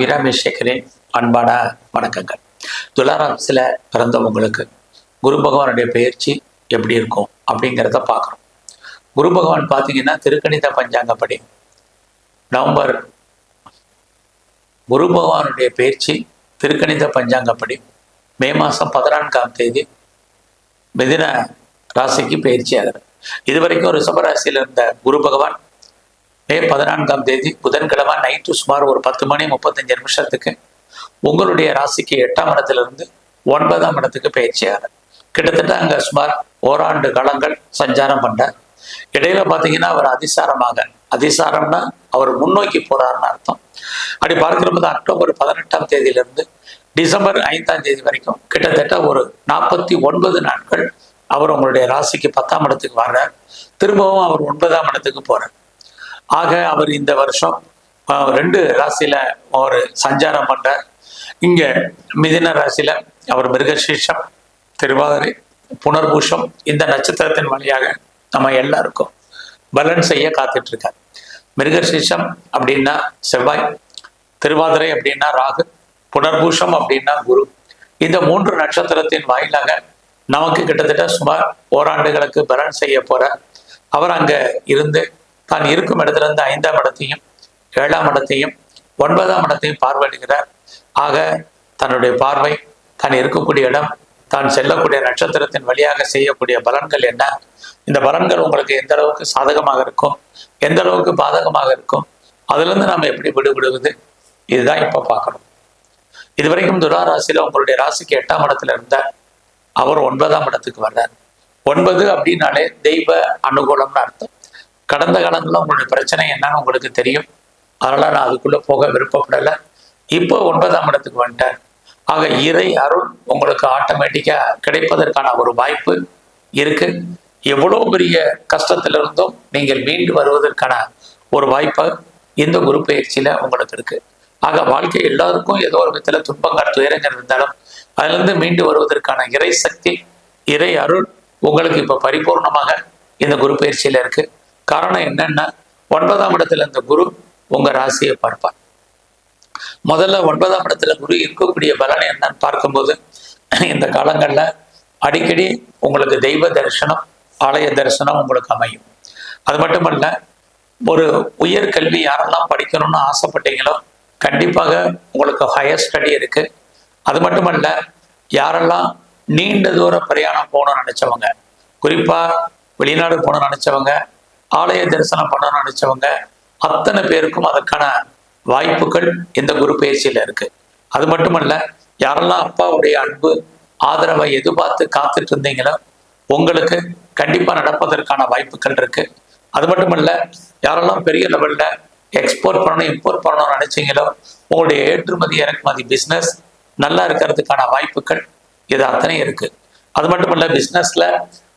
அபிராமி சேகரின் அன்பான வணக்கங்கள். துளாராசில பிறந்தவங்களுக்கு குரு பகவானுடைய பயிற்சி எப்படி இருக்கும் அப்படிங்கிறத பார்க்குறோம். குரு பகவான் பார்த்தீங்கன்னா திருக்கணித பஞ்சாங்கப்படி நவம்பர் குரு பகவானுடைய பயிற்சி திருக்கணித பஞ்சாங்கப்படி மே மாதம் 14ஆம் தேதி மிதுன ராசிக்கு பயிற்சி ஆகுது. இது வரைக்கும் ரிஷபராசியில் இருந்த குரு பகவான் மே 14ஆம் தேதி புதன்கிழமை நைட்டு சுமார் ஒரு 10:35 உங்களுடைய ராசிக்கு 8ஆம் இடத்திலிருந்து 9ஆம் இடத்துக்கு பயிற்சி ஆகிறார். கிட்டத்தட்ட அங்கே சுமார் ஓராண்டு காலங்கள் சஞ்சாரம் பண்ணார். இடையில பார்த்தீங்கன்னா அவர் அதிசாரம்னா அவர் முன்னோக்கி போறாருன்னு அர்த்தம். அப்படி பார்க்கிறபோது அக்டோபர் 18ஆம் தேதியிலிருந்து டிசம்பர் 5ஆம் தேதி வரைக்கும் கிட்டத்தட்ட ஒரு 49 நாட்கள் அவர் உங்களுடைய ராசிக்கு 10ஆம் இடத்துக்கு வர்றார். திரும்பவும் அவர் 9ஆம் இடத்துக்கு போறார். ஆக அவர் இந்த வருஷம் 2 ராசியில ஒரு சஞ்சாரம் பண்றார். இங்க மிதுன ராசியில அவர் மிருகசீர்ஷம், திருவாதிரை, புனர்பூஷம் இந்த நட்சத்திரத்தின் வழியாக நம்ம எல்லாருக்கும் பலன் செய்ய காத்துட்டு இருக்கார். மிருகசீர்ஷம் அப்படின்னா செவ்வாய், திருவாதிரை அப்படின்னா ராகு, புனர்பூஷம் அப்படின்னா குரு. இந்த 3 நட்சத்திரத்தின் வாயிலாக நமக்கு கிட்டத்தட்ட சுமார் ஓராண்டுகளுக்கு பலன் செய்ய போற அவர் அங்க இருந்து தான் இருக்கும் இடத்துல இருந்து 5ஆம் இடத்தையும் 7ஆம் இடத்தையும் 9ஆம் இடத்தையும் பார்வையிடுகிறார். ஆக தன்னுடைய பார்வை தான் இருக்கக்கூடிய இடம், தான் செல்லக்கூடிய நட்சத்திரத்தின் வழியாக செய்யக்கூடிய பலன்கள் என்ன, இந்த பலன்கள் உங்களுக்கு எந்த அளவுக்கு சாதகமாக இருக்கும், எந்த அளவுக்கு பாதகமாக இருக்கும், அதுலேருந்து நாம் எப்படி விடுபடுவது, இதுதான் இப்போ பார்க்கணும். இதுவரைக்கும் துலா ராசியில் உங்களுடைய ராசிக்கு 8ஆம் இடத்துல இருந்தார். அவர் 9ஆம் இடத்துக்கு வர்றார். 9 அப்படின்னாலே தெய்வ அனுகூலம்னு அர்த்தம். கடந்த காலங்களில் உங்களுடைய பிரச்சனை என்னன்னு உங்களுக்கு தெரியும். அதனால நான் அதுக்குள்ள போக விருப்பப்படலை. இப்போ 9ஆம் இடத்துக்கு வந்துட்டார். ஆக இறை அருள் உங்களுக்கு ஆட்டோமேட்டிக்கா கிடைப்பதற்கான ஒரு வாய்ப்பு இருக்கு. எவ்வளோ பெரிய கஷ்டத்திலிருந்தும் நீங்கள் மீண்டு வருவதற்கான ஒரு வாய்ப்பு இந்த குரு பயிற்சியில உங்களுக்கு இருக்கு. ஆக வாழ்க்கை எல்லாருக்கும் ஏதோ ஒரு விதத்துல துன்பங்கள் துயரங்கள் இருந்தாலும் அதிலிருந்து மீண்டு வருவதற்கான இறை சக்தி, இறை அருள் உங்களுக்கு இப்ப பரிபூர்ணமாக இந்த குரு பயிற்சியில இருக்கு. காரணம் என்னன்னா 9ஆம் இடத்துல இந்த குரு உங்க ராசியை பார்ப்பார். முதல்ல 9ஆம் இடத்துல குரு இருக்கக்கூடிய பலன் என்னன்னு பார்க்கும்போது இந்த காலங்கள்ல அடிக்கடி உங்களுக்கு தெய்வ தரிசனம், ஆலய தரிசனம் உங்களுக்கு அமையும். அது மட்டுமல்ல, ஒரு உயர்கல்வி யாரெல்லாம் படிக்கணும்னு ஆசைப்பட்டீங்களோ கண்டிப்பாக உங்களுக்கு ஹையர் ஸ்டடி இருக்கு. அது மட்டுமல்ல, யாரெல்லாம் நீண்ட தூர பிரயாணம் போகணும்னு நினைச்சவங்க, குறிப்பா வெளிநாடு போகணும்னு நினைச்சவங்க, ஆலய தரிசனம் பண்ணணும்னு நினைச்சவங்க அத்தனை பேருக்கும் அதற்கான வாய்ப்புகள் இந்த குரு பயிற்சியில இருக்கு. அது மட்டுமல்ல, யாரெல்லாம் அப்பாவுடைய அன்பு ஆதரவை எதிர்பார்த்து காத்துட்டு இருந்தீங்களோ உங்களுக்கு கண்டிப்பா நடப்பதற்கான வாய்ப்புகள் இருக்கு. அது மட்டுமல்ல, யாரெல்லாம் பெரிய லெவல்ல எக்ஸ்போர்ட் பண்ணணும், இம்போர்ட் பண்ணணும்னு நினைச்சீங்களோ உங்களுடைய ஏற்றுமதி இறக்குமதி பிஸ்னஸ் நல்லா இருக்கிறதுக்கான வாய்ப்புகள் இது அத்தனை இருக்கு. அது மட்டுமல்ல, பிஸ்னஸ்ல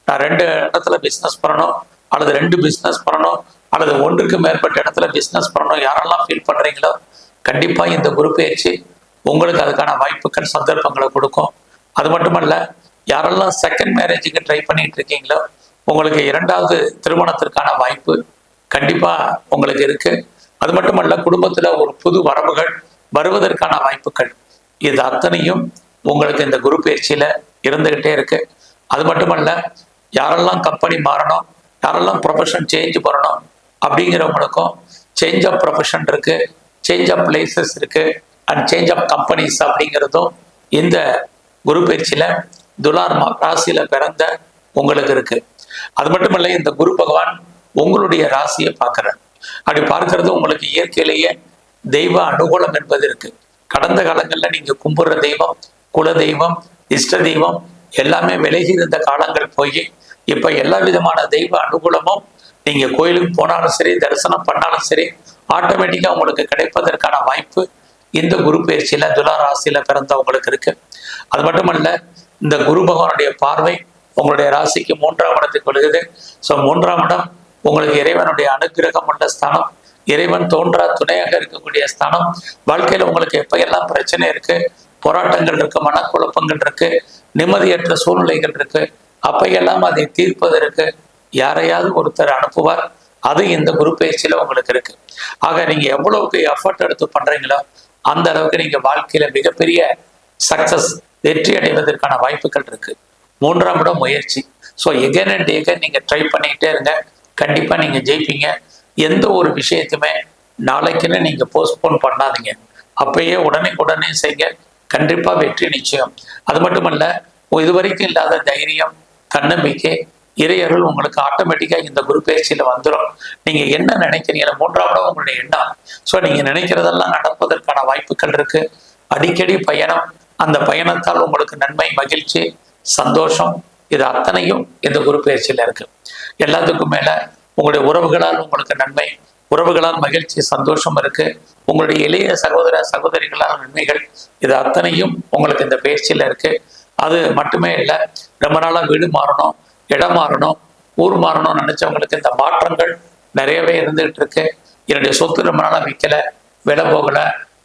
நான் 2 இடத்துல பிஸ்னஸ் பண்ணணும் அல்லது 2 பிஸ்னஸ் பண்ணணும் அல்லது 1க்கு மேற்பட்ட இடத்துல பிஸ்னஸ் பண்ணணும் யாரெல்லாம் ஃபீல் பண்றீங்களோ கண்டிப்பா இந்த குரு பயிற்சி உங்களுக்கு அதுக்கான வாய்ப்புகள் சந்தர்ப்பங்களை கொடுக்கும். அது மட்டுமல்ல, யாரெல்லாம் செகண்ட் மேரேஜுக்கு ட்ரை பண்ணிட்டு இருக்கீங்களோ உங்களுக்கு 2வது திருமணத்திற்கான வாய்ப்பு கண்டிப்பா உங்களுக்கு இருக்கு. அது மட்டுமல்ல, குடும்பத்துல ஒரு புது வரவுகள் வருவதற்கான வாய்ப்புகள் இது அத்தனையும் உங்களுக்கு இந்த குரு பயிற்சியில இருந்துகிட்டே இருக்கு. அது மட்டுமல்ல, யாரெல்லாம் கம்பெனி மாறணும், யாரெல்லாம் ப்ரொஃபஷன் சேஞ்ச் பண்ணணும் அப்படிங்கிறவங்களுக்கும் சேஞ்ச் ஆஃப் ப்ரொஃபஷன் இருக்கு, சேஞ்ச் ஆஃப் பிளேசஸ் இருக்கு அண்ட் சேஞ்ச் ஆஃப் கம்பெனிஸ் அப்படிங்கிறதும் இந்த குரு பயிற்சியில துலார் ராசியில பிறந்த உங்களுக்கு இருக்கு. அது மட்டுமல்ல, இந்த குரு பகவான் உங்களுடைய ராசியை பார்க்கிறார். அப்படி பார்க்கறது உங்களுக்கு இயற்கையிலேயே தெய்வ அனுகூலம் என்பது இருக்கு. கடந்த காலங்கள்ல நீங்க கும்பிடுற தெய்வம், குல தெய்வம், இஷ்ட தெய்வம் எல்லாமே விலகி இருந்த காலங்கள் போய் இப்ப எல்லா விதமான தெய்வ அனுகூலமும் நீங்க கோயிலுக்கு போனாலும் சரி, தரிசனம் பண்ணாலும் சரி, ஆட்டோமேட்டிக்கா உங்களுக்கு கிடைப்பதற்கான வாய்ப்பு இந்த குரு பயிற்சியில துலா ராசியில பிறந்தவங்களுக்கு இருக்கு. அது மட்டுமல்ல, இந்த குரு பகவானுடைய பார்வை உங்களுடைய ராசிக்கு 3ஆம் இடத்துக்கு விழுகுது. ஸோ 3ஆம் இடம் உங்களுக்கு இறைவனுடைய அனுக்கிரகம் உள்ள ஸ்தானம், இறைவன் தோன்றா துணையாக இருக்கக்கூடிய ஸ்தானம். வாழ்க்கையில உங்களுக்கு எப்ப பிரச்சனை இருக்கு, போராட்டங்கள் இருக்கு, மனக்குழப்பங்கள் இருக்கு, நிம்மதியற்ற சூழ்நிலைகள் இருக்கு, அப்பையெல்லாம் அதை தீர்ப்பதற்கு யாரையாவது ஒருத்தர் அனுப்புவார். அது இந்த குரு பயிற்சியில உங்களுக்கு இருக்கு. ஆக நீங்க எவ்வளவுக்கு எஃபர்ட் எடுத்து பண்றீங்களோ அந்த அளவுக்கு நீங்க வாழ்க்கையில மிகப்பெரிய சக்சஸ் வெற்றி அடைவதற்கான வாய்ப்புகள் இருக்கு. 3ஆம் இடம் முயற்சி. ஸோ எகன் அண்ட் எகன் நீங்க ட்ரை பண்ணிக்கிட்டே இருங்க, கண்டிப்பா நீங்க ஜெயிப்பீங்க. எந்த ஒரு விஷயத்தையுமே நாளைக்குன்னு நீங்க போஸ்ட்போன் பண்ணாதீங்க, அப்பயே உடனே செய்ய, கண்டிப்பா வெற்றி நிச்சயம். அது மட்டுமல்ல, இதுவரைக்கும் இல்லாத தைரியம், தன்னம்பிக்கை, இறையர்கள் உங்களுக்கு ஆட்டோமேட்டிக்கா இந்த குரு பயிற்சியில வந்துடும். நீங்க என்ன நினைக்கிறீங்க, 3ஆம் இடம் உங்களுடைய எண்ணம். ஸோ நீங்க நினைக்கிறதெல்லாம் நடப்பதற்கான வாய்ப்புகள் இருக்கு. அடிக்கடி பயணம், அந்த பயணத்தால் உங்களுக்கு நன்மை, மகிழ்ச்சி, சந்தோஷம், இது அத்தனையும் இந்த குரு பயிற்சியில இருக்கு. எல்லாத்துக்கும் மேல உங்களுடைய உறவுகளால் உங்களுக்கு நன்மை, உறவுகளால் மகிழ்ச்சி, சந்தோஷம் இருக்கு. உங்களுடைய இளைய சகோதர சகோதரிகளால் நன்மைகள், இது அத்தனையும் உங்களுக்கு இந்த பயிற்சியில இருக்கு. அது மட்டுமே இல்லை, ரொம்ப நாளா வீடு மாறணும், இடம் மாறணும், ஊர் மாறணும்னு நினைச்சவங்களுக்கு இந்த மாற்றங்கள் நிறையவே இருந்துகிட்டு இருக்கு. என்னுடைய சொத்து ரொம்ப நாளா விற்கல, விலை போகல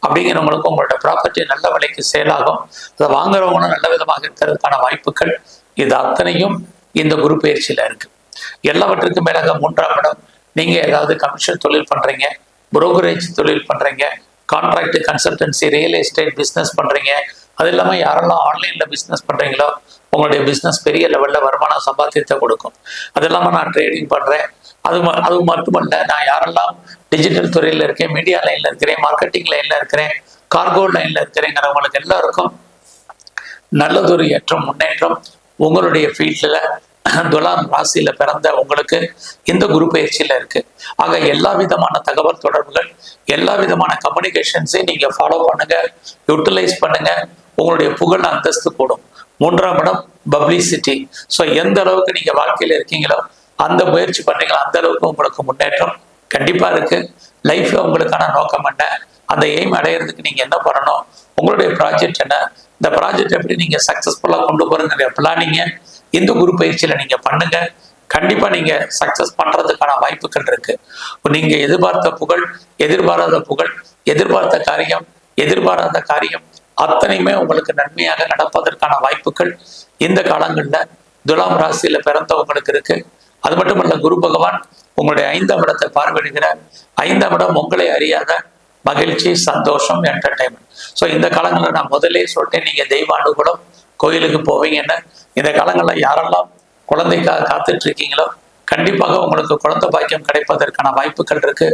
அப்படிங்கிறவங்களுக்கும் உங்களோட ப்ராப்பர்ட்டி நல்ல விலைக்கு சேல் ஆகும். அதை வாங்குறவங்களும் நல்ல விதமாக இருக்கிறதுக்கான வாய்ப்புகள், இது அத்தனையும் இந்த குரு பயிற்சியில இருக்கு. எல்லாவற்றுக்கும் மேலாக 3ஆம் இடம், நீங்க ஏதாவது கமிஷன் தொழில் பண்றீங்க, புரோக்கரேஜ் தொழில் பண்றீங்க, contract, consultancy, real estate business பண்றீங்க, அது இல்லாமல் யாரெல்லாம் ஆன்லைன்ல பிஸ்னஸ் பண்றீங்களோ உங்களுடைய பிஸ்னஸ் பெரிய லெவல்ல வருமான சம்பாத்தியத்தை கொடுக்கும். அது இல்லாமல் நான் ட்ரேடிங் பண்றேன், அது மட்டுமல்ல, நான் யாரெல்லாம் டிஜிட்டல் துறையில் இருக்கேன், மீடியா லைன்ல இருக்கிறேன், மார்க்கெட்டிங் லைன்ல இருக்கிறேன், கார்கோ லைன்ல இருக்கிறேங்கிறவங்களுக்கு எல்லாருக்கும் நல்லதொரு ஏற்றம், முன்னேற்றம் உங்களுடைய ஃபீல்டில் துலாம் ராசியில பிறந்த உங்களுக்கு இந்த குரு பயிற்சியில இருக்கு. ஆக எல்லா விதமான தகவல் தொடர்புகள், எல்லா விதமான கம்யூனிகேஷன்ஸையும் நீங்க ஃபாலோ பண்ணுங்க, யூட்டிலைஸ் பண்ணுங்க, உங்களுடைய புகழ் அந்தஸ்து கூடும். 3ஆம் இடம் பப்ளிசிட்டி. ஸோ எந்த அளவுக்கு நீங்க வாழ்க்கையில இருக்கீங்களோ, அந்த முயற்சி பண்றீங்களோ, அந்த அளவுக்கு உங்களுக்கு முன்னேற்றம் கண்டிப்பா இருக்கு. லைஃப்ல உங்களுக்கான நோக்கம் என்ன, அந்த எய்ம் அடையிறதுக்கு நீங்க என்ன பண்ணணும், உங்களுடைய ப்ராஜெக்ட் என்ன, இந்த ப்ராஜெக்ட் எப்படி நீங்க சக்சஸ்ஃபுல்லா கொண்டு போறீங்க பிளானிங்க இந்த குரு பயிற்சியில நீங்க பண்ணுங்க. கண்டிப்பா நீங்க சக்சஸ் பண்றதுக்கான வாய்ப்புகள் இருக்கு. நீங்க எதிர்பார்த்த புகழ், எதிர்பாராத புகழ், எதிர்பார்த்த காரியம், எதிர்பாராத காரியம் அத்தனையுமே உங்களுக்கு நன்மையாக நடப்பதற்கான வாய்ப்புகள் இந்த காலங்கள்ல துலாம் ராசியில பிறந்தவங்களுக்கு இருக்கு. அது மட்டுமல்ல, குரு பகவான் உங்களுடைய 5ஆம் இடத்தை பார்வையிடுகிற 5ஆம் இடம் உங்களை அறியாத மகிழ்ச்சி, சந்தோஷம், என்டர்டைன்மெண்ட். ஸோ இந்த காலங்களில் நான் முதலே சொல்லிட்டேன், நீங்க தெய்வ அனுகூலம், கோயிலுக்கு போவீங்கன்னு. இந்த காலங்களில் யாரெல்லாம் குழந்தைக்காக காத்துட்டு இருக்கீங்களோ, கண்டிப்பாக உங்களுக்கு குழந்தை பாக்கியம் கிடைப்பதற்கான வாய்ப்புகள் இருக்கு.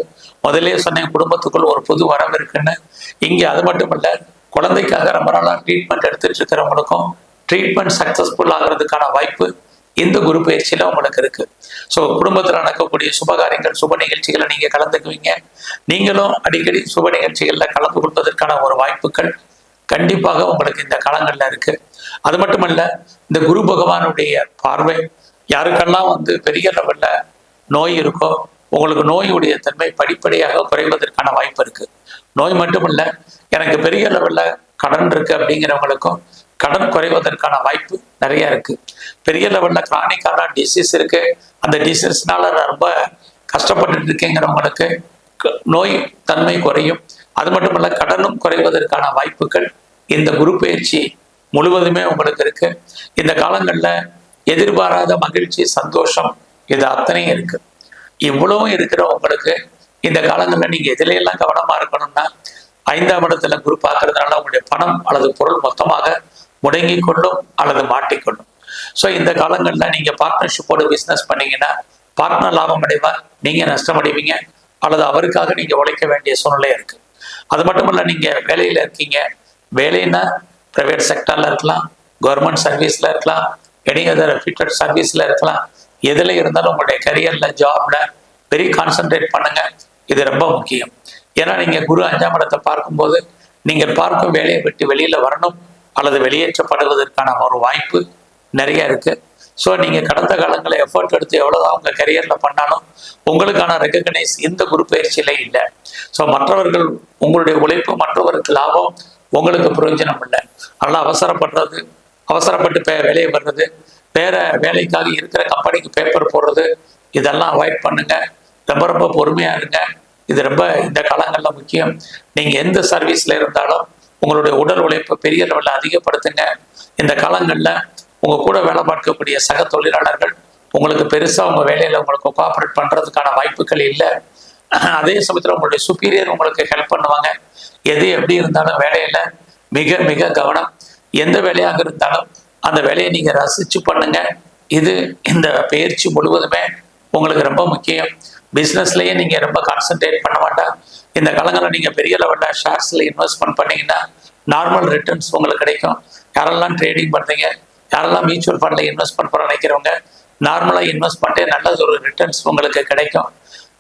முதலே சொன்னேன், குடும்பத்துக்குள் ஒரு புது வரவு இருக்குன்னு. இங்கே அது மட்டும் இல்லை, குழந்தைக்காக ரொம்ப நாளாக ட்ரீட்மெண்ட் எடுத்துட்டு இருக்கிறவங்களுக்கும் ட்ரீட்மெண்ட் சக்சஸ்ஃபுல் ஆகிறதுக்கான வாய்ப்பு இந்த குரு பயிற்சியில உங்களுக்கு இருக்கு. ஸோ குடும்பத்தில் நடக்கக்கூடிய சுபகாரியங்கள், சுப நிகழ்ச்சிகளை நீங்க கலந்துக்குவீங்க. நீங்களும் அடிக்கடி சுப நிகழ்ச்சிகள்ல கலந்து கொள்வதற்கான ஒரு வாய்ப்புகள் கண்டிப்பாக உங்களுக்கு இந்த காலங்கள்ல இருக்கு. அது மட்டுமல்ல, இந்த குரு பகவானுடைய பார்வை யாருக்கெல்லாம் பெரிய லெவல்ல நோய் இருக்கோ, உங்களுக்கு நோயுடைய தன்மை படிப்படியாக குறைவதற்கான வாய்ப்பு இருக்கு. நோய் மட்டுமல்ல, எனக்கு பெரிய லெவல்ல கடன் இருக்கு அப்படிங்கிறவங்களுக்கும் கடன் குறைவதற்கான வாய்ப்பு நிறைய இருக்கு. பெரிய லெவல்ல கிரானிக்கான டிசீஸ் இருக்கு, அந்த டிசீஸ்னால ரொம்ப கஷ்டப்பட்டு இருக்கேங்கிறவங்களுக்கு நோய் தன்மை குறையும். அது மட்டுமல்ல, கடனும் குறைவதற்கான வாய்ப்புகள் இந்த குரு பயிற்சி முழுவதுமே உங்களுக்கு இருக்கு. இந்த காலங்கள்ல எதிர்பாராத மகிழ்ச்சி, சந்தோஷம், இது அத்தனையும் இருக்கு. இவ்வளவும் இருக்கிற உங்களுக்கு இந்த காலங்களில் நீங்க எதிலையெல்லாம் கவனமா இருக்கணும்னா, 5ஆம் இடத்துல குரு பார்க்கறதுனால உங்களுடைய பணம் அல்லது பொருள் மொத்தமாக முடங்கி கொள்ளும் அல்லது மாட்டிக்கொள்ளும். ஸோ இந்த காலங்களில் நீங்க பார்ட்னர்ஷிப்போடு பிஸ்னஸ் பண்ணீங்கன்னா பார்ட்னர் லாபம் அடைவார், நீங்க நஷ்டம் அடைவீங்க, அல்லது அவருக்காக நீங்க உழைக்க வேண்டிய சூழ்நிலை இருக்கு. அது மட்டுமல்ல, நீங்க வேலையில இருக்கீங்க, வேலைன்னா பிரைவேட் செக்டர்ல இருக்கலாம், கவர்மெண்ட் சர்வீஸ்ல இருக்கலாம், எனி அதர் ரெப்யூட்டட் சர்வீஸ்ல இருக்கலாம். எதுல இருந்தாலும் உங்களுடைய கரியர்ல, ஜாப்ல வெரி கான்சென்ட்ரேட் பண்ணுங்க. இது ரொம்ப முக்கியம். ஏன்னா நீங்க குரு 5ஆம் இடத்தை பார்க்கும்போது நீங்கள் பார்க்கும் வேலையை விட்டு வெளியில வரணும் அல்லது வெளியேற்றப்படுவதற்கான ஒரு வாய்ப்பு நிறைய இருக்கு. ஸோ நீங்க கடந்த காலங்களில் எஃபர்ட் எடுத்து எவ்வளவுதான் உங்க கரியர்ல பண்ணாலும் உங்களுக்கான ரெகக்னைஸ் இந்த குரு பயிற்சியில இல்லை. ஸோ மற்றவர்கள் உங்களுடைய உழைப்பு, மற்றவருக்கு லாபம், உங்களுக்கு பிரயோஜனம் இல்லை. அதனால அவசரப்பட்டு வேலையை வர்றது, வேற வேலைக்காக இருக்கிற கம்பெனிக்கு பேப்பர் போடுறது, இதெல்லாம் அவாய்ட் பண்ணுங்க. ரொம்ப ரொம்ப பொறுமையா இருங்க. இது ரொம்ப இந்த காலங்கள்ல முக்கியம். நீங்க எந்த சர்வீஸ்ல இருந்தாலும் உங்களுடைய உடல் உழைப்பை பெரிய லெவலில் அதிகப்படுத்துங்க. இந்த காலங்கள்ல உங்க கூட வேலை பார்க்கக்கூடிய சக தொழிலாளர்கள் உங்களுக்கு பெருசா உங்க வேலையில உங்களுக்கு கோஆபரேட் பண்றதுக்கான வாய்ப்புகள் இல்லை. அதே சமயத்தில் உங்களுடைய சுப்பீரியர் உங்களுக்கு ஹெல்ப் பண்ணுவாங்க. எது எப்படி இருந்தாலும் வேலையில மிக மிக கவனம். எந்த வேலையாக இருந்தாலும் அந்த வேலையை நீங்க ரசிச்சு பண்ணுங்க. இது இந்த பயிற்சி முழுவதுமே உங்களுக்கு ரொம்ப முக்கியம். பிஸ்னஸ்லயே நீங்க ரொம்ப கான்சென்ட்ரேட் பண்ண வேண்டாம். இந்த காலங்களில் நீங்க பெரிய லெவலில் ஷேர்ஸ்ல இன்வெஸ்ட்மெண்ட் பண்ணீங்கன்னா நார்மல் ரிட்டர்ன்ஸ் உங்களுக்கு கிடைக்கும். யாரெல்லாம் ட்ரேடிங் பண்றீங்க, யாரெல்லாம் மியூச்சுவல் ஃபண்ட்ல இன்வெஸ்ட்மெண்ட் பண்ண நினைக்கிறவங்க, நார்மலா இன்வெஸ்ட் பண்ணிட்டு நல்ல ஒரு ரிட்டர்ன்ஸ் உங்களுக்கு கிடைக்கும்.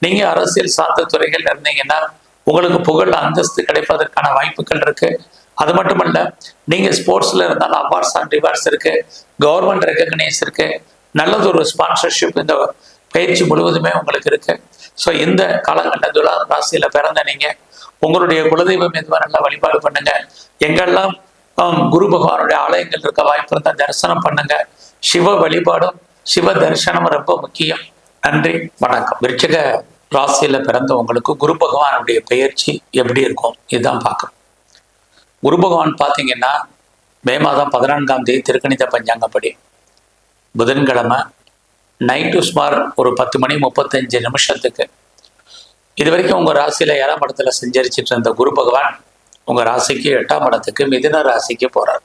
நீங்க அரசியல் சார்ந்த துறைகள் இருந்தீங்கன்னா உங்களுக்கு புகழ் அந்தஸ்து கிடைப்பதற்கான வாய்ப்புகள் இருக்கு. அது மட்டுமல்ல, நீங்க ஸ்போர்ட்ஸ்ல இருந்தாலும் அவார்ட்ஸ் அண்ட் ரிவார்ட்ஸ் இருக்கு, கவர்மெண்ட் ரெகக்னைஸ் இருக்கு, நல்லதொரு ஸ்பான்சர்ஷிப் இந்த பயிற்சி முழுவதுமே உங்களுக்கு இருக்கு. ஸோ இந்த காலங்களில் துலாம் ராசியில பிறந்த நீங்க உங்களுடைய குலதெய்வம் எதுவாக நல்லா வழிபாடு பண்ணுங்க. எங்கெல்லாம் குரு பகவானுடைய ஆலயங்கள் இருக்க வாய்ப்பு இருந்தால் தரிசனம் பண்ணுங்க. சிவ வழிபாடும் சிவ தரிசனமும் ரொம்ப முக்கியம். நன்றி, வணக்கம். விருச்சிக ராசியில பிறந்த உங்களுக்கு குரு பகவானுடைய பெயர்ச்சி எப்படி இருக்கும் இதுதான் பார்க்கணும். குரு பகவான் பார்த்தீங்கன்னா மே மாதம் 14ஆம் தேதி திருக்கணித பஞ்சாங்கப்படி புதன்கிழமை நைட்டு சுமார் ஒரு 10:35 இது வரைக்கும் உங்க ராசியில 7ஆம் இடத்துல சஞ்சரிச்சிட்டு இருந்த குரு பகவான் உங்க ராசிக்கு 8ஆம் இடத்துக்கு மிதுன ராசிக்கு போறார்.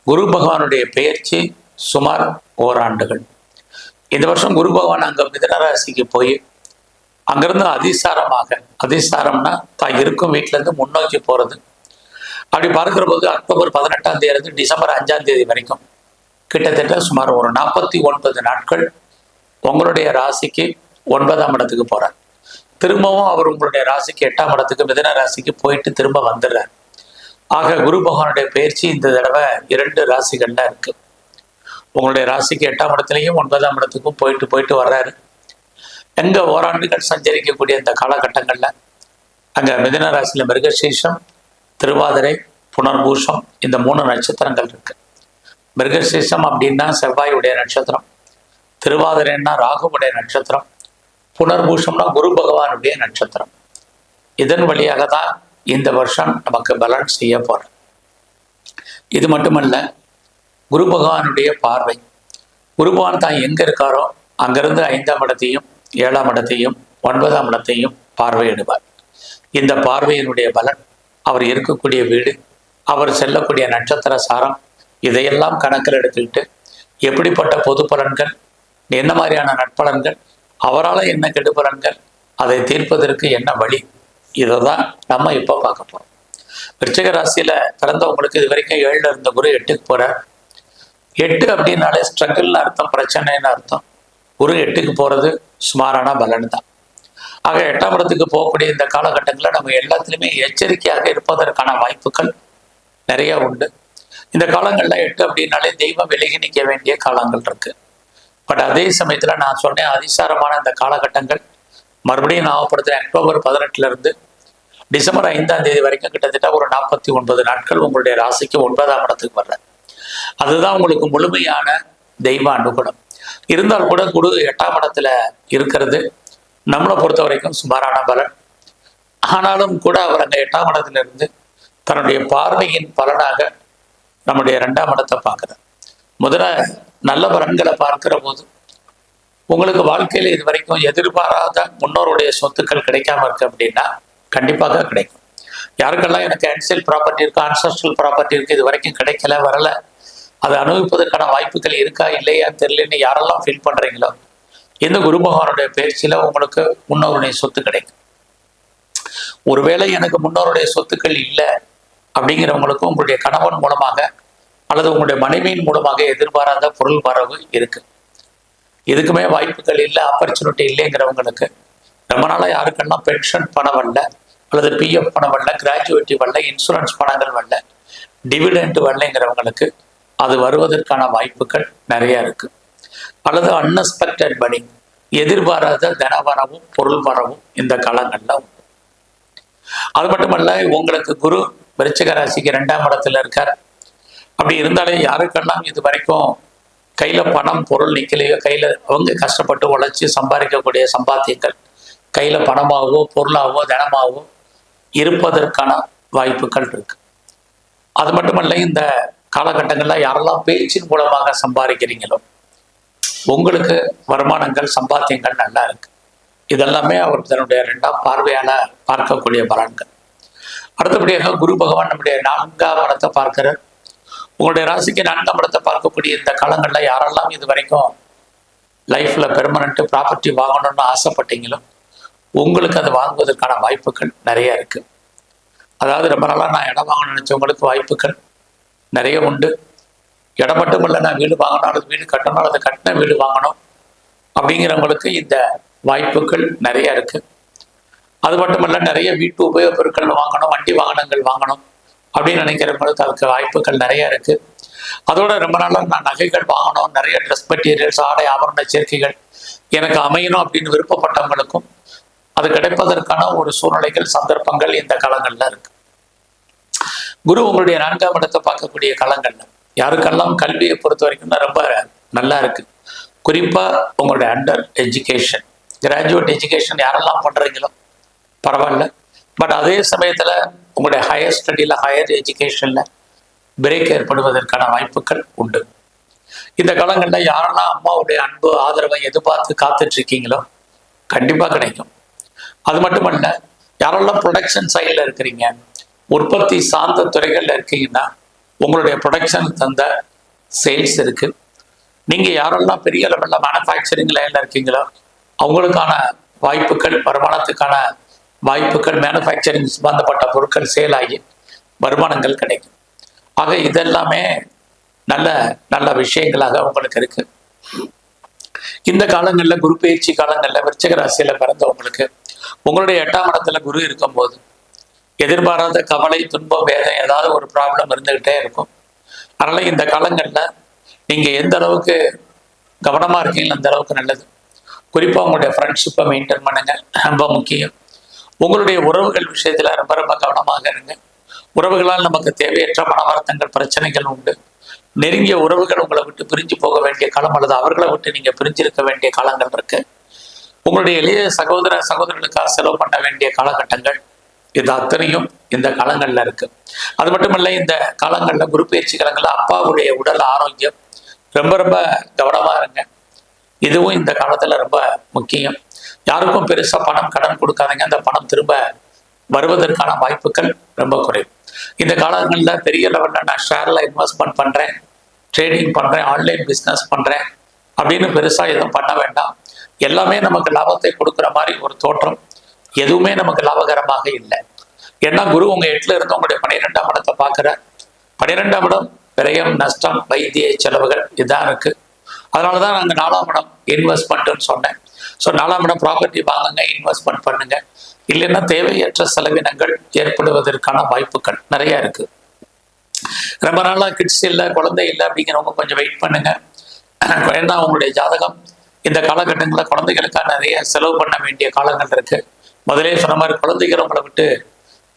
குரு பகவானுடைய பெயர்ச்சி சுமார் ஓராண்டுகள். இந்த வருஷம் குரு பகவான் அங்க மிதுன ராசிக்கு போய் அங்கிருந்து அதிசாரம்னா தான் இருக்கும் வீட்டுல இருந்து முன்னோக்கி போறது. அப்படி பார்க்கிற போது அக்டோபர் 18ஆம் தேதி டிசம்பர் 5ஆம் தேதி வரைக்கும் கிட்டத்தட்ட சுமார் ஒரு 49 நாட்கள் உங்களுடைய ராசிக்கு 9ஆம் இடத்துக்கு போறார். திரும்பவும் அவர் உங்களுடைய ராசிக்கு 8ஆம் இடத்துக்கு மிதுன ராசிக்கு போயிட்டு திரும்ப வந்துடுறார். ஆக குரு பகவானுடைய பயிற்சி இந்த தடவை 2 ராசிகள்ல இருக்கு. உங்களுடைய ராசிக்கு 8ஆம் இடத்துலையும் 9ஆம் இடத்துக்கும் போயிட்டு வர்றாரு. எங்க ஓராண்டுகள் சஞ்சரிக்கக்கூடிய இந்த காலகட்டங்கள்ல அங்க மிதுன ராசியில மிருகசீஷம், திருவாதிரை, புனர்பூஷம் இந்த 3 நட்சத்திரங்கள் இருக்கு. மிருகசீஷம் அப்படின்னா செவ்வாயுடைய நட்சத்திரம், திருவாதிரைன்னா ராகுவுடைய நட்சத்திரம், புனர்பூஷம்னா குரு பகவானுடைய நட்சத்திரம். இதன் வழியாக தான் இந்த வருஷம் நமக்கு பலன் செய்ய போற. இது மட்டுமல்ல, குரு பகவானுடைய பார்வை, குரு பகவான் தான் எங்க இருக்காரோ அங்கிருந்து 5ஆம் இடத்தையும் 7ஆம் இடத்தையும் 9ஆம் இடத்தையும் பார்வையிடுவார். இந்த பார்வையினுடைய பலன், அவர் இருக்கக்கூடிய வீடு, அவர் செல்லக்கூடிய நட்சத்திர சாரம், இதையெல்லாம் கணக்கில் எடுத்துக்கிட்டு எப்படிப்பட்ட பொது பலன்கள், என்ன மாதிரியான நட்பலன்கள், அவரால் என்ன கெடுபலன்கள், அதை தீர்ப்பதற்கு என்ன வழி, இதை தான் நம்ம இப்போ பார்க்க போறோம். விருச்சிக ராசியில பிறந்தவங்களுக்கு இது வரைக்கும் 7ல் இருந்த குரு 8க்கு போறார். 8 அப்படின்னாலே ஸ்ட்ரகிள்னு அர்த்தம், பிரச்சனைன்னு அர்த்தம். குரு 8க்கு போறது சுமாரான பலன் தான். ஆக 8ஆம் இடத்துக்கு போகக்கூடிய இந்த காலகட்டங்களில் நம்ம எல்லாத்துலேயுமே எச்சரிக்கையாக இருப்பதற்கான வாய்ப்புகள் நிறைய உண்டு. இந்த காலங்களில் 8 அப்படின்னாலே தெய்வம் விலகி நிற்க வேண்டிய காலங்கள் இருக்கு. பட் அதே சமயத்துல நான் சொன்னேன், அதிசாரமான இந்த காலகட்டங்கள் மறுபடியும் ஞாபகப்படுத்துறேன். அக்டோபர் 18 இருந்து டிசம்பர் 5ஆம் தேதி வரைக்கும் கிட்டத்தட்ட ஒரு 49 நாட்கள் உங்களுடைய ராசிக்கு 9ஆம் இடத்துக்கு வர்ற. அதுதான் உங்களுக்கு முழுமையான தெய்வ அனுகூலம். இருந்தால் கூட குரு 8ஆம் இடத்துல இருக்கிறது நம்மளை பொறுத்த வரைக்கும் சுமாரான பலன். ஆனாலும் கூட அவர் அங்க 8ஆம் இடத்துல இருந்து தன்னுடைய பார்வையின் பலனாக நம்முடைய 2ஆம் இடத்தை பார்க்கிறார். முதல்ல நல்ல பலன்களை பார்க்கிற போது உங்களுக்கு வாழ்க்கையில இது வரைக்கும் எதிர்பாராத முன்னோருடைய சொத்துக்கள் கிடைக்காம இருக்கு அப்படின்னா கண்டிப்பாக கிடைக்கும். யாருக்கெல்லாம் எனக்கு ஆன்சியல் ப்ராப்பர்ட்டி இருக்கு, ஆன்சஸ்ட்ரல் ப்ராப்பர்ட்டி இருக்கு, இது வரைக்கும் கிடைக்கல, வரல, அதை அனுபவிப்பதற்கான வாய்ப்புகள் இருக்கா இல்லையான்னு தெரியலன்னு யாரெல்லாம் ஃபீல் பண்றீங்களோ, இந்த குரு பகவானுடைய பயிற்சியில உங்களுக்கு முன்னோருடைய சொத்து கிடைக்கும். ஒருவேளை எனக்கு முன்னோருடைய சொத்துக்கள் இல்லை அப்படிங்கிறவங்களுக்கும் உங்களுடைய கணவன் மூலமாக அல்லது உங்களுடைய மனைவியின் மூலமாக எதிர்பாராத பொருள் வரவு இருக்கு. இதுக்குமே வாய்ப்புகள் இல்லை, ஆப்பர்ச்சுனிட்டி இல்லைங்கிறவங்களுக்கு ரொம்ப நாளாக யாருக்கெல்லாம் பென்ஷன் பணம் வரல, அல்லது பிஎஃப் பணம் வரல, கிராஜுவேட்டி வரல, இன்சூரன்ஸ் பணங்கள் வரல, டிவிடெண்ட் வரலைங்கிறவங்களுக்கு அது வருவதற்கான வாய்ப்புகள் நிறைய இருக்கு. அல்லது அன்எக்ஸ்பெக்டட் மணி, எதிர்பாராத தன வரவும் பொருள் வரவும் இந்த காலங்கள்ல உண்டு. அது மட்டுமல்ல, உங்களுக்கு குரு விருச்சிக ராசிக்கு 2ஆம் இடத்துல இருக்கார். அப்படி இருந்தாலே யாருக்கெல்லாம் இது வரைக்கும் கையில பணம் பொருள் நிக்கலையோ, கையில அவங்க கஷ்டப்பட்டு உழைச்சி சம்பாதிக்கக்கூடிய சம்பாத்தியங்கள் கையில பணமாகவோ பொருளாகவோ தனமாகவோ இருப்பதற்கான வாய்ப்புகள் இருக்கு. அது மட்டுமல்ல, இந்த காலகட்டங்கள்ல யாரெல்லாம் பேச்சின் மூலமாக சம்பாதிக்கிறீங்களோ உங்களுக்கு வருமானங்கள் சம்பாத்தியங்கள் நல்லா இருக்கு. இதெல்லாமே அவர் தன்னுடைய 2ஆம் பார்வையால பார்க்கக்கூடிய பலன்கள். அடுத்தபடியாக குரு பகவான் நம்முடைய 4ஆம் இடத்தை பார்க்கிறார். உங்களுடைய ராசிக்கு 4ஆம் இடத்தை பார்க்கக்கூடிய இந்த காலங்களில் யாரெல்லாம் இது வரைக்கும் லைஃப்ல பெர்மனண்ட் ப்ராப்பர்ட்டி வாங்கணும்னு ஆசைப்பட்டீங்களோ உங்களுக்கு அதை வாங்குவதற்கான வாய்ப்புகள் நிறைய இருக்கு. அதாவது ரொம்ப நாளாக நான் இடம் வாங்கணும்னு நினைச்சவங்களுக்கு வாய்ப்புகள் நிறைய உண்டு. இடம் மட்டும் இல்லை, நான் வீடு வாங்கணும் அல்லது வீடு கட்டணும் அல்லது கட்டின வீடு வாங்கணும் அப்படிங்கிறவங்களுக்கு இந்த வாய்ப்புகள் நிறைய இருக்கு. அது மட்டும் இல்லை, நிறைய வீட்டு உபயோகப் பொருட்கள் வாங்கணும், வண்டி வாகனங்கள் வாங்கணும் அப்படின்னு நினைக்கிறவங்களுக்கு அதுக்கு வாய்ப்புகள் நிறைய இருக்கு. அதோட ரொம்ப நாளாக நான் நகைகள் வாங்கணும், நிறைய ட்ரெஸ் மெட்டீரியல்ஸ், ஆடை ஆபரண சேர்க்கைகள் எனக்கு அமையணும் அப்படின்னு விருப்பப்பட்டவங்களுக்கும் அது கிடைப்பதற்கான ஒரு சூழ்நிலைகள், சந்தர்ப்பங்கள் இந்த காலங்கள்ல இருக்கு. குரு உங்களுடைய 4ஆம் இடத்தை பார்க்கக்கூடிய காலங்கள்ல யாருக்கெல்லாம் கல்வியை பொறுத்த வரைக்கும் ரொம்ப நல்லா இருக்கு. குறிப்பா உங்களுடைய அண்டர் எஜுகேஷன், கிராஜுவேட் எஜுகேஷன் யாரெல்லாம் பண்றீங்களோ பரவாயில்ல. பட் அதே சமயத்துல உங்களுடைய ஹையர் ஸ்டடியில, ஹையர் எஜுகேஷன்ல பிரேக் ஏற்படுவதற்கான வாய்ப்புகள் உண்டு. இந்த காலங்களில் யாரெல்லாம் அம்மாவுடைய அன்பு ஆதரவை எதிர்பார்த்து காத்துட்டு இருக்கீங்களோ கண்டிப்பா கிடைக்கும். அது மட்டுமல்ல, யாரெல்லாம் ப்ரொடக்ஷன் சைடில் இருக்கிறீங்க, உற்பத்தி சார்ந்த துறைகள்ல இருக்கீங்கன்னா உங்களுடைய ப்ரொடக்ஷன் தந்த சேல்ஸ் இருக்கு. நீங்க யாரெல்லாம் பெரிய லெவலில் மேனுஃபேக்சரிங் லைன்ல இருக்கீங்களோ அவங்களுக்கான வாய்ப்புகள், வருமானத்துக்கான வாய்ப்புகள், மேனுஃபேக்சரிங் சம்பந்தப்பட்ட பொருட்கள் சேல் ஆகி வருமானங்கள் கிடைக்கும். ஆக இதெல்லாமே நல்ல நல்ல விஷயங்களாக உங்களுக்கு இருக்கு. இந்த காலங்களில் குரு பயிற்சி காலங்களில் விருச்சிக ராசியில பிறந்தவங்களுக்கு உங்களுடைய 8ஆம் இடத்துல குரு இருக்கும்போது எதிர்பாராத கவலை, துன்பம், வேதனை, ஏதாவது ஒரு ப்ராப்ளம் இருந்துகிட்டே இருக்கும். அதனால இந்த காலங்களில் நீங்க எந்த அளவுக்கு கவனமா இருக்கீங்களோ அந்த அளவுக்கு நல்லது. குறிப்பாக உங்களுடைய ஃப்ரெண்ட்ஷிப்பை மெயின்டைன் பண்ணுங்க, ரொம்ப முக்கியம். உங்களுடைய உறவுகள் விஷயத்துல ரொம்ப ரொம்ப கவனமாக இருங்க. உறவுகளால் நமக்கு தேவையற்ற மன வருத்தங்கள், பிரச்சனைகள் உண்டு. நெருங்கிய உறவுகள் உங்களை விட்டு பிரிஞ்சு போக வேண்டிய காலம் அல்லது அவர்களை விட்டு நீங்க பிரிஞ்சிருக்க வேண்டிய காலங்கள் இருக்கு. உங்களுடைய எளிய சகோதர சகோதரர்களுக்காக செலவு பண்ண வேண்டிய காலகட்டங்கள் இது அத்தனையும் இந்த காலங்கள்ல இருக்கு. அது மட்டும் இல்லை, இந்த காலங்கள்ல குரு பயிற்சி காலங்கள்ல அப்பாவுடைய உடல் ஆரோக்கியம் ரொம்ப ரொம்ப கவனமா இருங்க. இதுவும் இந்த காலத்துல ரொம்ப முக்கியம். யாருக்கும் பெருசா பணம் கடன் கொடுக்காதீங்க, அந்த பணம் திரும்ப வருவதற்கான வாய்ப்புகள் ரொம்ப குறையும். இந்த காலங்களில் பெரிய லெவலில் நான் ஷேர்ல இன்வெஸ்ட்மெண்ட் பண்றேன், ட்ரேடிங் பண்றேன், ஆன்லைன் பிஸ்னஸ் பண்றேன் அப்படின்னு பெருசா எதுவும் பண்ண வேண்டாம். எல்லாமே நமக்கு லாபத்தை கொடுக்குற மாதிரி ஒரு தோற்றம், எதுவுமே நமக்கு லாபகரமாக இல்லை. ஏன்னா குரு உங்க 8ல இருந்து உங்களுடைய 12ஆம் இடத்தை பார்க்குற. 12ஆம் இடம் விரயம், நஷ்டம், வைத்திய செலவுகள் இதான் இருக்கு. அதனாலதான் நாங்கள் 4ஆம் இடம் இன்வெஸ்ட்மெண்ட்னு சொன்னேன். ஸோ 4ஆம் இடம் ப்ராப்பர்ட்டி வாங்குங்க, இன்வெஸ்ட்மெண்ட் பண்ணுங்க. இல்லைன்னா தேவையற்ற செலவினங்கள் ஏற்படுவதற்கான வாய்ப்புகள் நிறைய இருக்கு. ரொம்ப நாளா கிட்ஸ் இல்லை, குழந்தை இல்லை அப்படிங்கிறவங்க கொஞ்சம் வெயிட் பண்ணுங்க. ஏன்னா உங்களுடைய ஜாதகம் இந்த காலகட்டங்களில் குழந்தைகளுக்காக நிறைய செலவு பண்ண வேண்டிய காலங்கள் இருக்கு. முதலே சொன்ன மாதிரி குழந்தைகள் உங்களை விட்டு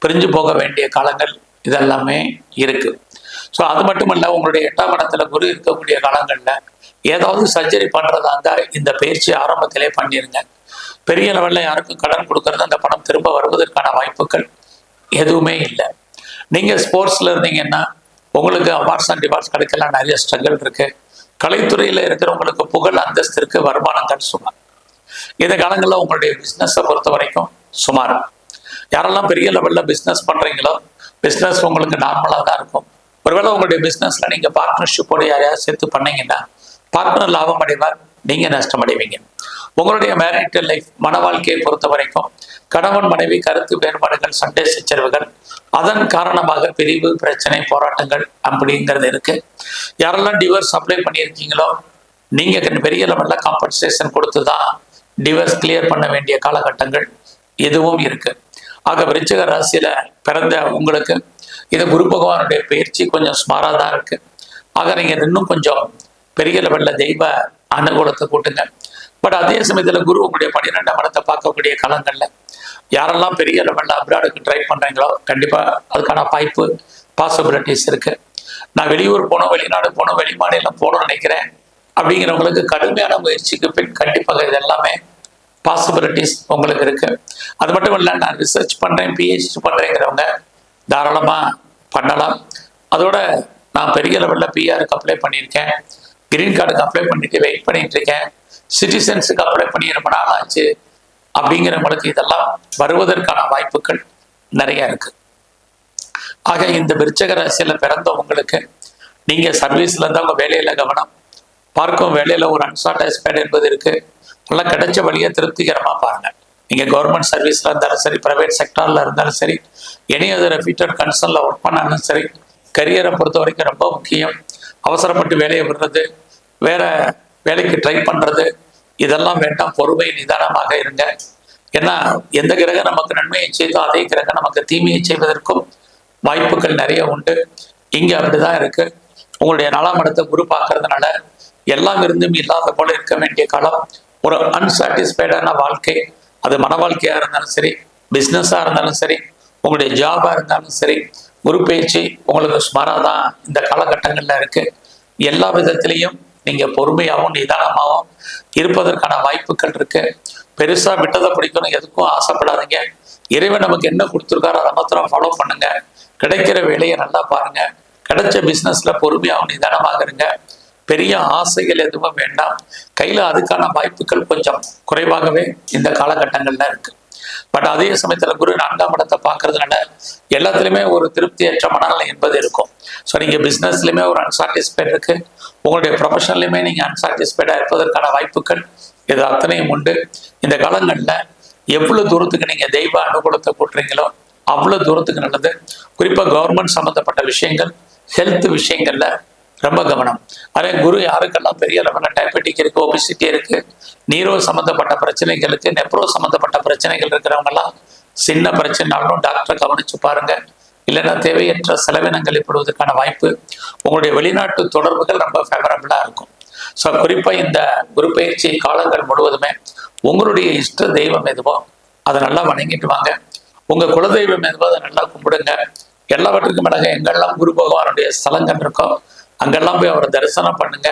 பிரிஞ்சு போக வேண்டிய காலங்கள் இதெல்லாமே இருக்கு. ஸோ அது மட்டுமல்ல, உங்களுடைய 8ஆம் இடத்துல குரு இருக்கக்கூடிய காலங்களில் ஏதாவது சர்ஜரி பண்றதாங்க இந்த பயிற்சி ஆரம்பத்திலே பண்ணிருங்க. பெரிய லெவலில் யாருக்கும் கடன் கொடுக்கறது, அந்த பணம் திரும்ப வருவதற்கான வாய்ப்புகள் எதுவுமே இல்லை. நீங்க ஸ்போர்ட்ஸ்ல இருந்தீங்கன்னா உங்களுக்கு அவார்ட்ஸ் அண்ட் டிவார்ட்ஸ் கிடைக்கலாம், நிறைய ஸ்ட்ரகிள் இருக்கு. கலைத்துறையில இருக்கிறவங்களுக்கு புகழ், அந்தஸ்து இருக்கு, வருமானங்கள் சுமார். இந்த காலங்களில் உங்களுடைய பிஸ்னஸை பொறுத்த வரைக்கும் சுமார். யாரெல்லாம் பெரிய லெவலில் பிஸ்னஸ் பண்றீங்களோ பிஸ்னஸ் உங்களுக்கு நார்மலாக தான் இருக்கும். ஒருவேளை உங்களுடைய பிஸ்னஸ்ல நீங்க பார்ட்னர்ஷிப்போட யாரையாவது சேர்த்து பண்ணீங்கன்னா பார்ட்னர் லாபம் அடைவார், நீங்க நஷ்டம் அடைவீங்க. உங்களுடைய மேரிட்டல் லைஃப், மன வாழ்க்கையை பொறுத்த வரைக்கும் கணவன் மனைவி கருத்து வேறுபாடுகள், சண்டை சச்சரவுகள், அதன் காரணமாக பிரிவு, பிரச்சனை, போராட்டங்கள் அப்படிங்கிறது இருக்கு. யாரெல்லாம் டிவோர்ஸ் அப்ளை பண்ணியிருக்கீங்களோ நீங்க பெரிய லெவலில் காம்பன்சேஷன் கொடுத்து தான் டிவோர்ஸ் கிளியர் பண்ண வேண்டிய காலகட்டங்கள் இதுவும் இருக்கு. ஆக விருச்சிக ராசியில பிறந்த உங்களுக்கு இது குரு பகவானுடைய பயிற்சி கொஞ்சம் சுமாராக தான் இருக்கு. ஆக நீங்க இன்னும் கொஞ்சம் பெரிய லெவலில் தெய்வ அனுகூலத்தை கூட்டுங்க. பட் அதே சமயத்தில் குரு உங்களுடைய 12ஆம் இடத்தை பார்க்கக்கூடிய காலங்களில் யாரெல்லாம் பெரிய லெவலில் அப்ராடுக்கு ட்ரை பண்ணுறீங்களோ கண்டிப்பாக அதுக்கான வாய்ப்பு, பாசிபிலிட்டிஸ் இருக்கு. நான் வெளியூர் போகணும், வெளிநாடு போகணும், வெளிமாநிலம் போகணும்னு நினைக்கிறேன் அப்படிங்கிறவங்களுக்கு கடுமையான முயற்சிக்கு பின் கண்டிப்பாக இது எல்லாமே பாசிபிலிட்டிஸ் உங்களுக்கு இருக்கு. அது மட்டும் இல்லை, நான் ரிசர்ச் பண்ணுறேன், பிஹெச்டி பண்ணுறேங்கிறவங்க தாராளமாக பண்ணலாம். அதோட நான் பெரிய லெவலில் பிஆருக்கு அப்ளை பண்ணியிருக்கேன், கிரீன் கார்டுக்கு அப்ளை பண்ணிட்டு வெயிட் பண்ணிட்டு இருக்கேன், சிட்டிசன்ஸுக்கு அப்ளை பண்ணி ரொம்ப நாள் ஆச்சு அப்படிங்கிறவங்களுக்கு இதெல்லாம் வருவதற்கான வாய்ப்புகள் நிறைய இருக்கு. ஆக இந்த விருச்சக ராசியில பிறந்த உங்களுக்கு நீங்க சர்வீஸ்ல இருந்தா உங்க வேலையில கவனம், பார்க்கும் வேலையில ஒரு அன்சாட்டிஸ்ஃபைடு என்பது இருக்கு. நல்லா கிடைச்ச வழியை திருப்திகரமா பாருங்க. நீங்க கவர்மெண்ட் சர்வீஸ்ல இருந்தாலும் சரி, பிரைவேட் செக்டார்ல இருந்தாலும் சரி, எனி அதர் ரெப்யூட்டட் கன்சர்ன்ல ஒர்க் பண்ணாலும் சரி, கரியரை பொறுத்த வரைக்கும் ரொம்ப முக்கியம். அவசரப்பட்டு வேலையை விடுறது, வேற வேலைக்கு ட்ரை பண்றது, இதெல்லாம் வேண்டாம். பொறுமை நிதானமாக இருங்க. ஏன்னா எந்த கிரகம் நமக்கு நன்மையை செய்தோ அதே கிரகம் நமக்கு தீமையை செய்வதற்கும் வாய்ப்புகள் நிறைய உண்டு. இங்க அப்படிதான் இருக்கு. உங்களுடைய 4ஆம் இடத்தை குரு பார்க்கறதுனால எல்லாம் இருந்தும் இல்லாத போல இருக்க வேண்டிய காலம். ஒரு அன்சாட்டிஸ்ஃபைடான வாழ்க்கை, அது மன வாழ்க்கையா இருந்தாலும் சரி, பிஸ்னஸா இருந்தாலும் சரி, உங்களுடைய ஜாபா இருந்தாலும் சரி, குரு பயிற்சி உங்களுக்கு சுமாராக தான் இந்த காலகட்டங்கள்ல இருக்கு. எல்லா விதத்திலையும் நீங்க பொறுமையாகவும் நிதானமாகவும் இருப்பதற்கான வாய்ப்புகள் இருக்கு. பெருசா விட்டதை பிடிக்கணும் எதுக்கும் ஆசைப்படாதீங்க. இறைவன் நமக்கு என்ன கொடுத்துருக்காரோ அதை மாத்திரம் ஃபாலோ பண்ணுங்க. கிடைக்கிற வேலையை நல்லா பாருங்க. கிடைச்ச பிஸ்னஸ்ல பொறுமையாகவும் நிதானமாக இருங்க. பெரிய ஆசைகள் எதுவும் வேண்டாம். கையில அதுக்கான வாய்ப்புகள் கொஞ்சம் குறைவாகவே இந்த காலகட்டங்கள்ல இருக்கு. பட் அதே சமயத்துல குரு 4ஆம் இடத்தை பார்க்கறதுனால எல்லாத்துலயுமே ஒரு திருப்தியற்ற மனநிலை என்பது இருக்கும். ஸோ நீங்க பிசினஸ்லயுமே ஒரு அன்சாட்டிஸ்ஃபைட் இருக்கு, உங்களுடைய ப்ரொஃபஷன்லயுமே நீங்க அன்சாட்டிஸ்ஃபைடா இருப்பதற்கான வாய்ப்புகள் இது அத்தனையும் உண்டு. இந்த காலங்கள்ல எவ்வளவு தூரத்துக்கு நீங்க தெய்வ அனுகூலத்தை கூட்டுறீங்களோ அவ்வளவு தூரத்துக்கு நல்லது. குறிப்பா கவர்மெண்ட் சம்பந்தப்பட்ட விஷயங்கள், ஹெல்த் விஷயங்கள்ல ரொம்ப கவனம். அதே குரு யாருக்கெல்லாம் பெரிய லெவலில் டயபெட்டிக் இருக்கு, ஒபிசிட்டி இருக்கு, நீரோ சம்பந்தப்பட்ட பிரச்சனைகளுக்கு, நெப்ரோ சம்பந்தப்பட்ட பிரச்சனைகள் இருக்கிறவங்கெல்லாம் சின்ன பிரச்சனைனாலும் டாக்டரை கவனிச்சு பாருங்க. இல்லைன்னா தேவையற்ற செலவினங்கள் ஏற்படுவதற்கான வாய்ப்பு. உங்களுடைய வெளிநாட்டு தொடர்புகள் ரொம்ப ஃபேவரபிளா இருக்கும். ஸோ குறிப்பா இந்த குரு பயிற்சி காலங்கள் முழுவதுமே உங்களுடைய இஷ்ட தெய்வம் எதுவோ அதை நல்லா வணங்கிட்டு வாங்க. உங்க குலதெய்வம் எதுவோ அதை நல்லா கும்பிடுங்க. எல்லாவற்றுக்கும் மேலாக எங்கெல்லாம் குரு பகவானுடைய ஸ்தலங்கள் இருக்கோ அங்கெல்லாம் போய் அவரை தரிசனம் பண்ணுங்க.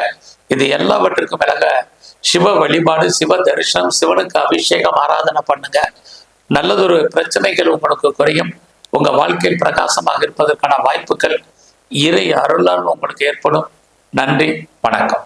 இது எல்லாவற்றுக்கும் மேலாக சிவ வழிபாடு, சிவ தரிசனம், சிவனுக்கு அபிஷேகம், ஆராதனை பண்ணுங்க. நல்லதொரு பிரச்சனைகள் உங்களுக்கு குறையும். உங்க வாழ்க்கையில் பிரகாசமாக இருப்பதற்கான வாய்ப்புகள் இறை அருளால் உங்களுக்கு ஏற்படும். நன்றி, வணக்கம்.